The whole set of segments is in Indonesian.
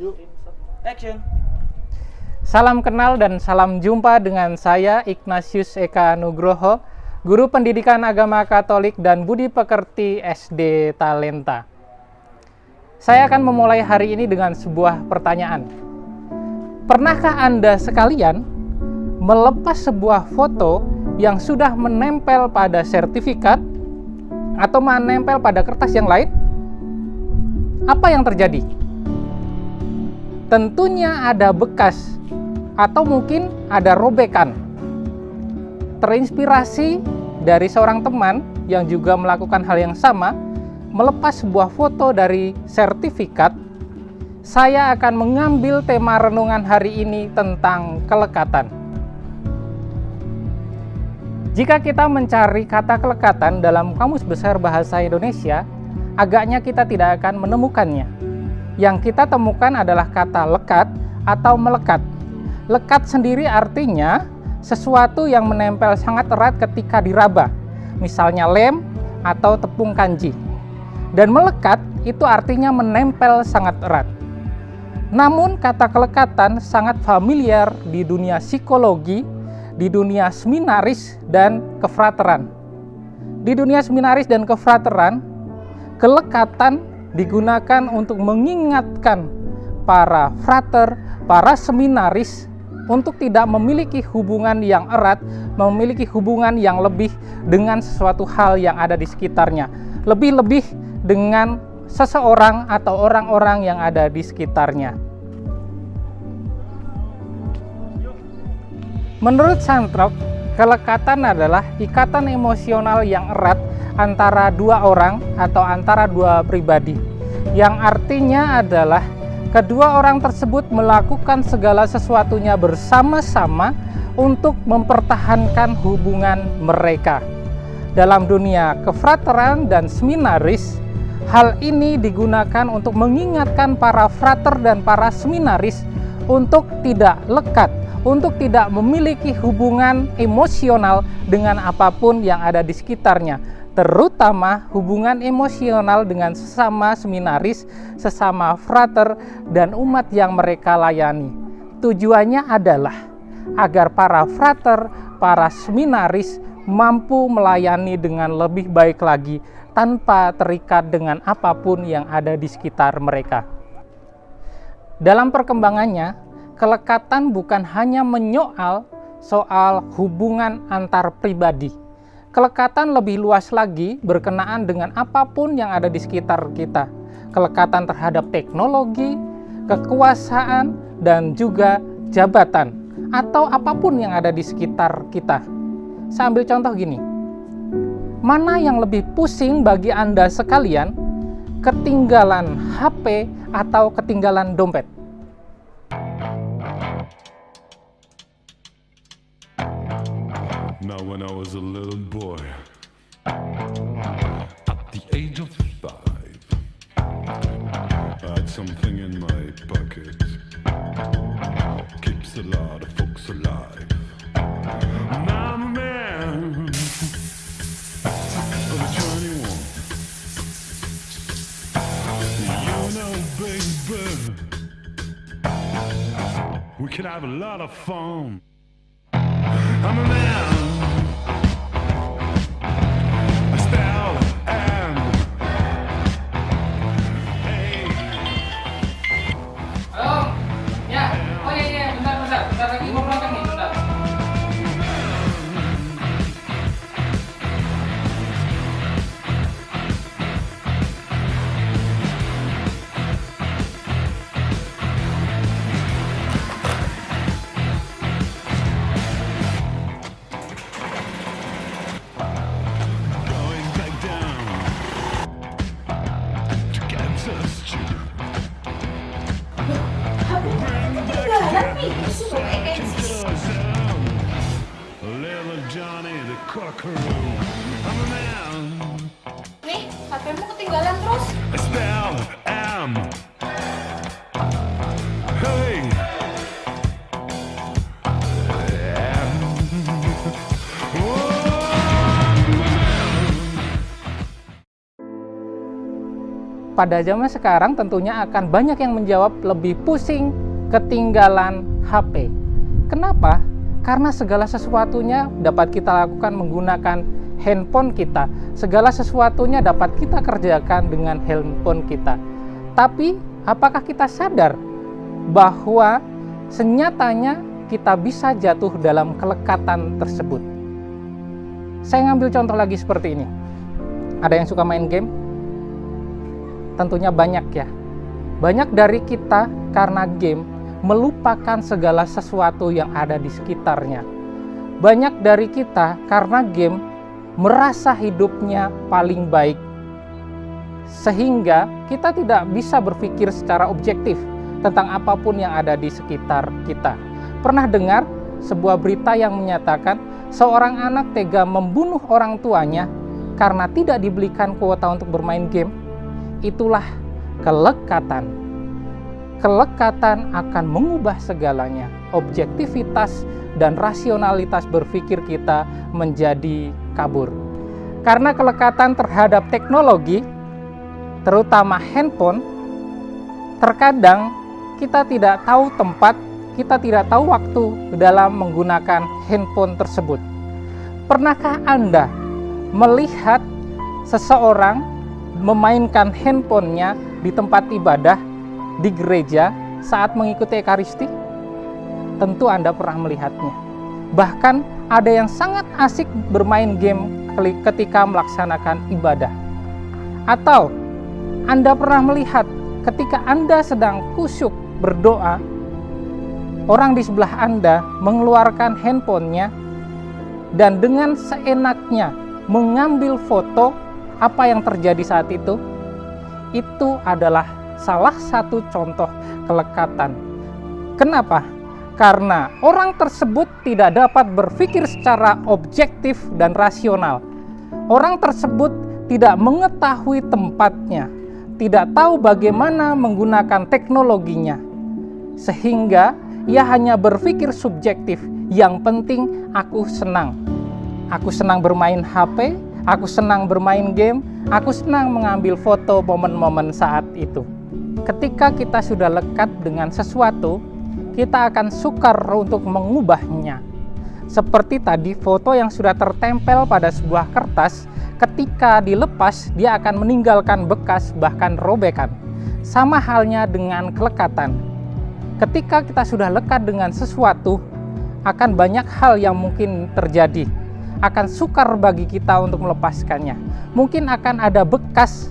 Yuk, action. Salam kenal dan salam jumpa dengan saya Ignatius Eka Nugroho, Guru Pendidikan Agama Katolik dan Budi Pekerti SD Talenta. Saya akan memulai hari ini dengan sebuah pertanyaan. Pernahkah Anda sekalian melepas sebuah foto yang sudah menempel pada sertifikat atau menempel pada kertas yang lain? Apa yang terjadi? Tentunya ada bekas atau mungkin ada robekan. Terinspirasi dari seorang teman yang juga melakukan hal yang sama, melepas sebuah foto dari sertifikat, saya akan mengambil tema renungan hari ini tentang kelekatan. Jika kita mencari kata kelekatan dalam Kamus Besar Bahasa Indonesia, agaknya kita tidak akan menemukannya. Yang kita temukan adalah kata lekat atau melekat. Lekat sendiri artinya sesuatu yang menempel sangat erat ketika diraba, misalnya lem atau tepung kanji. Dan melekat itu artinya menempel sangat erat. Namun kata kelekatan sangat familiar di dunia psikologi, di dunia seminaris dan kefrateran. Di dunia seminaris dan kefrateran, kelekatan digunakan untuk mengingatkan para frater, para seminaris untuk tidak memiliki hubungan yang erat, memiliki hubungan yang lebih dengan sesuatu hal yang ada di sekitarnya, lebih-lebih dengan seseorang atau orang-orang yang ada di sekitarnya. Menurut Santrop, kelekatan adalah ikatan emosional yang erat antara dua orang atau antara dua pribadi, yang artinya adalah kedua orang tersebut melakukan segala sesuatunya bersama-sama untuk mempertahankan hubungan mereka. Dalam dunia kefrateran dan seminaris, hal ini digunakan untuk mengingatkan para frater dan para seminaris untuk tidak lekat, untuk tidak memiliki hubungan emosional dengan apapun yang ada di sekitarnya, terutama hubungan emosional dengan sesama seminaris, sesama frater, dan umat yang mereka layani. Tujuannya adalah agar para frater, para seminaris mampu melayani dengan lebih baik lagi tanpa terikat dengan apapun yang ada di sekitar mereka. Dalam perkembangannya, kelekatan bukan hanya menyoal soal hubungan antar pribadi. Kelekatan lebih luas lagi berkenaan dengan apapun yang ada di sekitar kita. Kelekatan terhadap teknologi, kekuasaan, dan juga jabatan, atau apapun yang ada di sekitar kita. Saya ambil contoh gini. Mana yang lebih pusing bagi Anda sekalian? Ketinggalan HP atau ketinggalan dompet? Now when I was a little boy, at the age of 5, I had something in my pocket, keeps a lot of folks alive. Now I'm a man of 21. You know, baby, we can have a lot of fun. I'm a man. I spell M. Hey. Halo? Ya? Oh iya, bentar lagi mau berangkat nih, bentar. Going back down to Kansas Street. Bring back the sound. Little Johnny the Cockaroo. I'm a man. Nih, HP-mu ketinggalan terus. I spell M. Hey. M. Whoa. pada zaman sekarang tentunya akan banyak yang menjawab lebih pusing ketinggalan HP. Kenapa? Karena segala sesuatunya dapat kita lakukan menggunakan handphone kita. Segala sesuatunya dapat kita kerjakan dengan handphone kita. Tapi, apakah kita sadar bahwa senyatanya kita bisa jatuh dalam kelekatan tersebut? Saya ngambil contoh lagi seperti ini. Ada yang suka main game? Tentunya banyak ya. Banyak dari kita karena game melupakan segala sesuatu yang ada di sekitarnya. Banyak dari kita karena game merasa hidupnya paling baik, sehingga kita tidak bisa berpikir secara objektif tentang apapun yang ada di sekitar kita. Pernah dengar sebuah berita yang menyatakan seorang anak tega membunuh orang tuanya karena tidak dibelikan kuota untuk bermain game? Itulah kelekatan. Kelekatan akan mengubah segalanya. Objektivitas dan rasionalitas berpikir kita menjadi kabur. Karena kelekatan terhadap teknologi, terutama handphone, terkadang kita tidak tahu tempat, kita tidak tahu waktu dalam menggunakan handphone tersebut. Pernahkah Anda melihat seseorang memainkan handphonenya di tempat ibadah, di gereja saat mengikuti Ekaristi? Tentu Anda pernah melihatnya. Bahkan ada yang sangat asik bermain game ketika melaksanakan ibadah. Atau Anda pernah melihat ketika Anda sedang kusyuk berdoa, orang di sebelah Anda mengeluarkan handphonenya dan dengan seenaknya mengambil foto apa yang terjadi saat itu? Itu adalah salah satu contoh kelekatan. Kenapa? Karena orang tersebut tidak dapat berpikir secara objektif dan rasional. Orang tersebut tidak mengetahui tempatnya, tidak tahu bagaimana menggunakan teknologinya, sehingga ia hanya berpikir subjektif. Yang penting aku senang. Aku senang bermain HP, aku senang bermain game, aku senang mengambil foto momen-momen saat itu. Ketika kita sudah lekat dengan sesuatu, kita akan sukar untuk mengubahnya. Seperti tadi foto yang sudah tertempel pada sebuah kertas, ketika dilepas dia akan meninggalkan bekas bahkan robekan. Sama halnya dengan kelekatan. Ketika kita sudah lekat dengan sesuatu, akan banyak hal yang mungkin terjadi. Akan sukar bagi kita untuk melepaskannya. Mungkin akan ada bekas,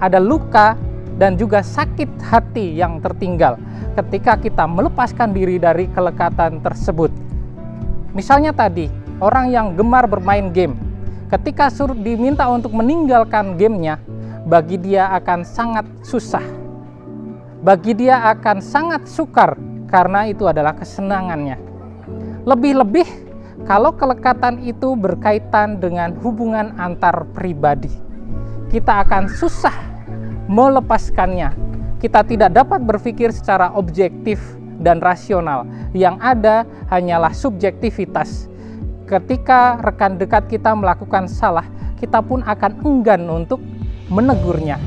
ada luka, dan juga sakit hati yang tertinggal ketika kita melepaskan diri dari kelekatan tersebut. Misalnya tadi, orang yang gemar bermain game, ketika diminta untuk meninggalkan gamenya, bagi dia akan sangat susah. Bagi dia akan sangat sukar karena itu adalah kesenangannya. Lebih-lebih kalau kelekatan itu berkaitan dengan hubungan antar pribadi, kita akan susah melepaskannya. Kita tidak dapat berpikir secara objektif dan rasional. Yang ada hanyalah subjektivitas. Ketika rekan dekat kita melakukan salah, kita pun akan enggan untuk menegurnya.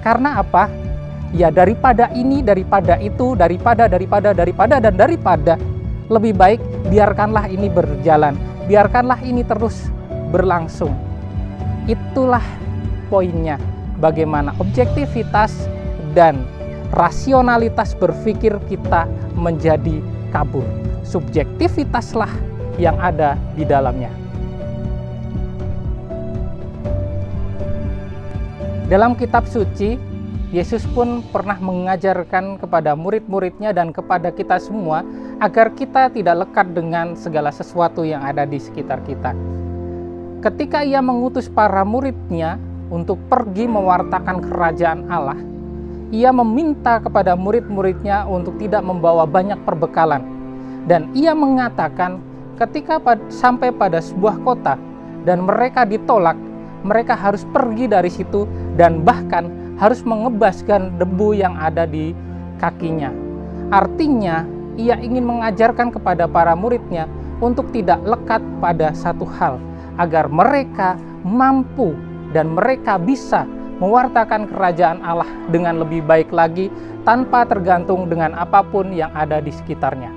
Karena apa? Ya daripada ini, daripada itu, daripada, dan daripada, lebih baik biarkanlah ini berjalan, biarkanlah ini terus berlangsung. Itulah poinnya, bagaimana objektivitas dan rasionalitas berpikir kita menjadi kabur. Subjektivitaslah yang ada di dalamnya. Dalam kitab suci, Yesus pun pernah mengajarkan kepada murid-muridnya dan kepada kita semua agar kita tidak lekat dengan segala sesuatu yang ada di sekitar kita. Ketika ia mengutus para muridnya untuk pergi mewartakan kerajaan Allah, ia meminta kepada murid-muridnya untuk tidak membawa banyak perbekalan. Dan ia mengatakan ketika sampai pada sebuah kota dan mereka ditolak, mereka harus pergi dari situ dan bahkan harus mengebaskan debu yang ada di kakinya. Artinya, ia ingin mengajarkan kepada para muridnya untuk tidak lekat pada satu hal, agar mereka mampu dan mereka bisa mewartakan kerajaan Allah dengan lebih baik lagi tanpa tergantung dengan apapun yang ada di sekitarnya.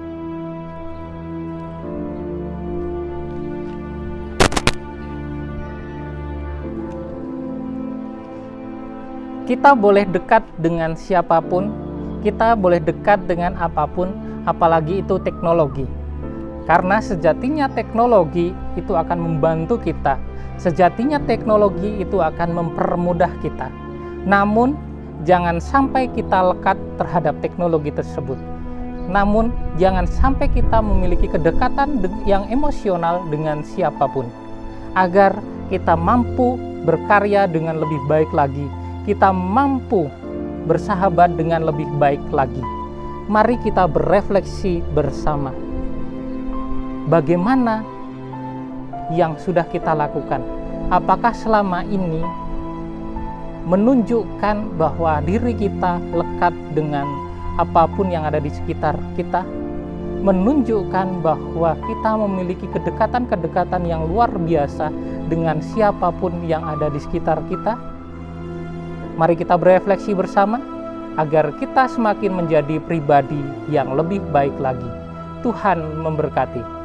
Kita boleh dekat dengan siapapun, kita boleh dekat dengan apapun, apalagi itu teknologi. Karena sejatinya teknologi itu akan membantu kita. Sejatinya teknologi itu akan mempermudah kita. Namun, jangan sampai kita lekat terhadap teknologi tersebut. Namun, jangan sampai kita memiliki kedekatan yang emosional dengan siapapun. Agar kita mampu berkarya dengan lebih baik lagi. Kita mampu bersahabat dengan lebih baik lagi. Mari kita berefleksi bersama. Bagaimana yang sudah kita lakukan? Apakah selama ini menunjukkan bahwa diri kita lekat dengan apapun yang ada di sekitar kita? Menunjukkan bahwa kita memiliki kedekatan-kedekatan yang luar biasa dengan siapapun yang ada di sekitar kita? Mari kita berefleksi bersama agar kita semakin menjadi pribadi yang lebih baik lagi. Tuhan memberkati.